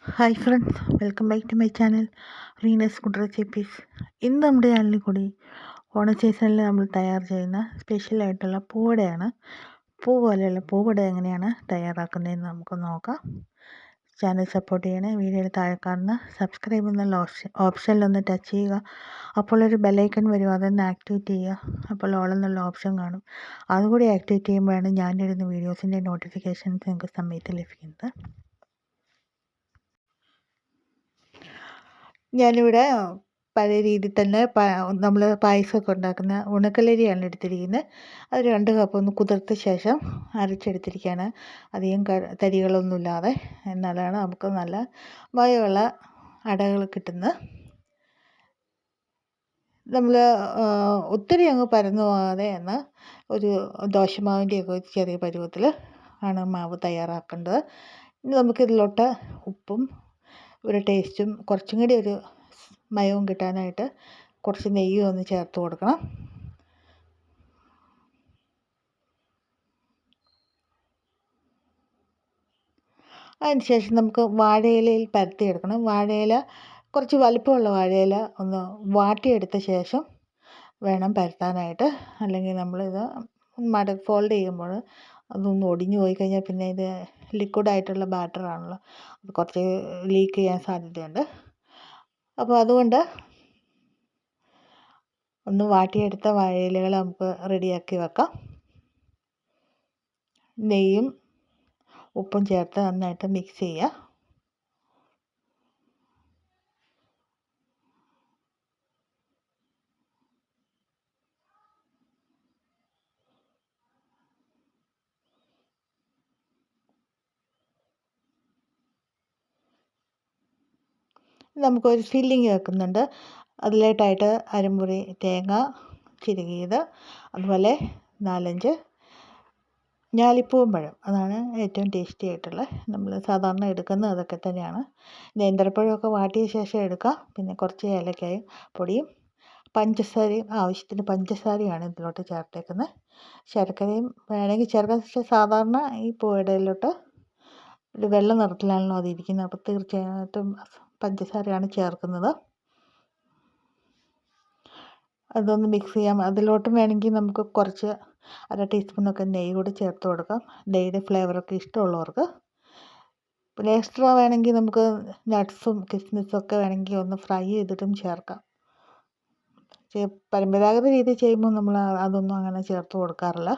Hi friends, welcome back to my channel Reena's food recipes. ഇന്ന് നമ്മുടെ ചാനലിൽ കൂടി ഓണ സീസണിൽ നമ്മൾ തയ്യാർ ചെയ്യുന്ന സ്പെഷ്യലായിട്ടുള്ള പൂവടയാണ്. പൂവട എങ്ങനെയാണ് തയ്യാറാക്കുന്നതെന്ന് നമുക്ക് നോക്കാം. ചാനൽ സപ്പോർട്ട് ചെയ്യണേ. വീഡിയോയിൽ താഴെ കാണുന്ന സബ്സ്ക്രൈബ് എന്നുള്ള ഓപ്ഷനിലൊന്ന് ടച്ച് ചെയ്യുക. അപ്പോൾ ഒരു ബെല്ലൈക്കൺ വരും, അതൊന്ന് ആക്ടിവേറ്റ് ചെയ്യുക. അപ്പോൾ ഓൾ എന്നുള്ള ഓപ്ഷൻ കാണും. അതുകൂടി ആക്ടിവേറ്റ് ചെയ്യുമ്പോഴാണ് ഞാനിടുന്ന വീഡിയോസിൻ്റെ നോട്ടിഫിക്കേഷൻസ് നിങ്ങൾക്ക് സമയത്ത് ലഭിക്കുന്നത്. ഞാനിവിടെ പഴയ രീതിയിൽ തന്നെ നമ്മൾ പായസമൊക്കെ ഉണ്ടാക്കുന്ന ഉണക്കലരിയാണ് എടുത്തിരിക്കുന്നത്. അത് 2 കപ്പ് ഒന്ന് കുതിർത്ത ശേഷം അരച്ചെടുത്തിരിക്കുകയാണ്. അധികം തരികളൊന്നുമില്ലാതെ. എന്നാലാണ് നമുക്ക് നല്ല മയമുള്ള അടകൾ കിട്ടുന്നത്. നമ്മൾ ഒത്തിരി അങ്ങ് പരന്നു പോകാതെ എന്ന് ഒരു ദോശമാവിൻ്റെയൊക്കെ ചെറിയ പരുവത്തിൽ ആണ് മാവ് തയ്യാറാക്കേണ്ടത്. ഇനി നമുക്കിതിലോട്ട് ഉപ്പും ഒരു ടേസ്റ്റും കുറച്ചും കൂടി ഒരു മയവും കിട്ടാനായിട്ട് കുറച്ച് നെയ്യും ഒന്ന് ചേർത്ത് കൊടുക്കണം. അതിന് ശേഷം നമുക്ക് വാഴയിലയിൽ പരത്തിയെടുക്കണം. വാഴയില കുറച്ച് വലിപ്പമുള്ള വാഴയില ഒന്ന് വാട്ടിയെടുത്ത ശേഷം വേണം പരത്താനായിട്ട്. അല്ലെങ്കിൽ നമ്മളിത് ഫോൾഡ് ചെയ്യുമ്പോൾ അതൊന്ന് ഒടിഞ്ഞു പോയി കഴിഞ്ഞാൽ പിന്നെ ഇത് ലിക്വിഡായിട്ടുള്ള ബാറ്ററാണല്ലോ, അത് കുറച്ച് ലീക്ക് ചെയ്യാൻ സാധ്യതയുണ്ട്. അപ്പോൾ അതുകൊണ്ട് ഒന്ന് വാട്ടിയെടുത്ത വാഴയിലകൾ നമുക്ക് റെഡിയാക്കി വെക്കാം. നെയ്യും ഉപ്പും ചേർത്ത് നന്നായിട്ട് മിക്സ് ചെയ്യുക. നമുക്കൊരു ഫില്ലിങ് വെക്കുന്നുണ്ട്. അതിലേട്ടായിട്ട് അരമുറി തേങ്ങ ചിരകിയത്, അതുപോലെ 4-5 ഞാലിപ്പൂവൻ പഴം, അതാണ് ഏറ്റവും ടേസ്റ്റി ആയിട്ടുള്ള. നമ്മൾ സാധാരണ എടുക്കുന്നത് അതൊക്കെ തന്നെയാണ്. നേന്ത്രപ്പഴമൊക്കെ വാട്ടിയ ശേഷം എടുക്കാം. പിന്നെ കുറച്ച് ഏലക്കായ പൊടിയും പഞ്ചസാരയും, ആവശ്യത്തിന് പഞ്ചസാരയാണ് ഇതിലോട്ട് ചേർത്തേക്കുന്നത്. ശർക്കരയും വേണമെങ്കിൽ ചേർക്കാം. പക്ഷേ സാധാരണ ഈ പൂവടയിലോട്ട് ഒരു വെള്ള നിറത്തിലാണല്ലോ അതിരിക്കുന്നത്, അപ്പോൾ തീർച്ചയായിട്ടും പഞ്ചസാരയാണ് ചേർക്കുന്നത്. അതൊന്ന് മിക്സ് ചെയ്യാം. അതിലോട്ടും വേണമെങ്കിൽ നമുക്ക് കുറച്ച് 1/2 ടീസ്പൂണൊക്കെ നെയ്യ് കൂടി ചേർത്ത് കൊടുക്കാം, നെയ്യുടെ ഫ്ലേവറൊക്കെ ഇഷ്ടമുള്ളവർക്ക്. പിന്നെ എക്സ്ട്രാ വേണമെങ്കിൽ നമുക്ക് നട്ട്സും കിസ്മിസൊക്കെ വേണമെങ്കിൽ ഒന്ന് ഫ്രൈ ചെയ്തിട്ടും ചേർക്കാം. പരമ്പരാഗത രീതി ചെയ്യുമ്പോൾ നമ്മൾ അതൊന്നും അങ്ങനെ ചേർത്ത് കൊടുക്കാറില്ല.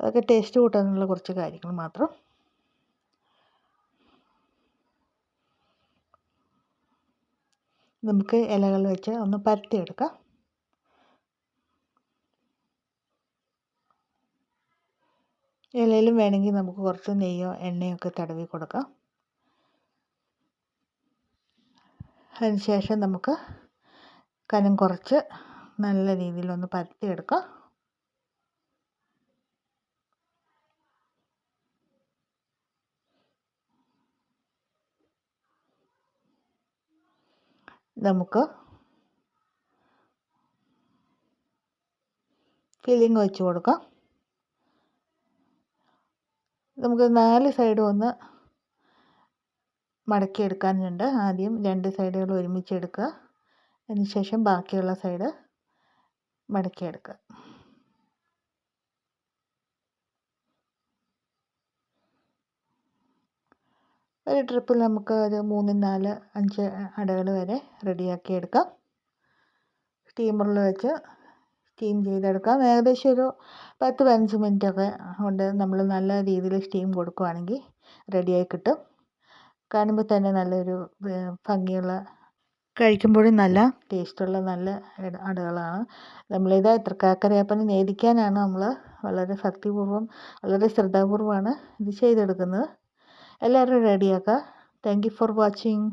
അതൊക്കെ ടേസ്റ്റ് കൂട്ടാനുള്ള കുറച്ച് കാര്യങ്ങൾ മാത്രം. നമുക്ക് ഇലകൾ വെച്ച് ഒന്ന് പരത്തിയെടുക്കാം. ഇലയിലും വേണമെങ്കിൽ നമുക്ക് കുറച്ച് നെയ്യോ എണ്ണയോ ഒക്കെ തടവി കൊടുക്കാം. അതിനുശേഷം നമുക്ക് കനം കുറച്ച് നല്ല രീതിയിലൊന്ന് പരത്തിയെടുക്കാം. നമുക്ക് ഫില്ലിങ് വെച്ച് കൊടുക്കാം. നമുക്ക് 4 സൈഡും ഒന്ന് മടക്കിയെടുക്കാനുണ്ട്. ആദ്യം 2 സൈഡുകൾ ഒരുമിച്ചെടുക്കുക. അതിനുശേഷം ബാക്കിയുള്ള സൈഡ് മടക്കിയെടുക്കുക. ഒരു ട്രിപ്പിൽ നമുക്ക് ഒരു 3, 4, 5 അടകൾ വരെ റെഡിയാക്കി എടുക്കാം. സ്റ്റീമറിൽ വെച്ച് സ്റ്റീം ചെയ്തെടുക്കാം. ഏകദേശം ഒരു 10-15 മിനിറ്റൊക്കെ കൊണ്ട് നമ്മൾ നല്ല രീതിയിൽ സ്റ്റീം കൊടുക്കുകയാണെങ്കിൽ റെഡിയായി കിട്ടും. കാണുമ്പോൾ തന്നെ നല്ലൊരു ഭംഗിയുള്ള, കഴിക്കുമ്പോഴും നല്ല ടേസ്റ്റുള്ള നല്ല അടകളാണ്. നമ്മളിത് തൃക്കാക്കരയപ്പന് നേദിക്കാനാണ് നമ്മൾ വളരെ ഭക്തിപൂർവ്വം, വളരെ ശ്രദ്ധാപൂർവ്വമാണ് ഇത് ചെയ്തെടുക്കുന്നത്. എല്ലാവരും റെഡിയാക്കുക. Thank you for watching.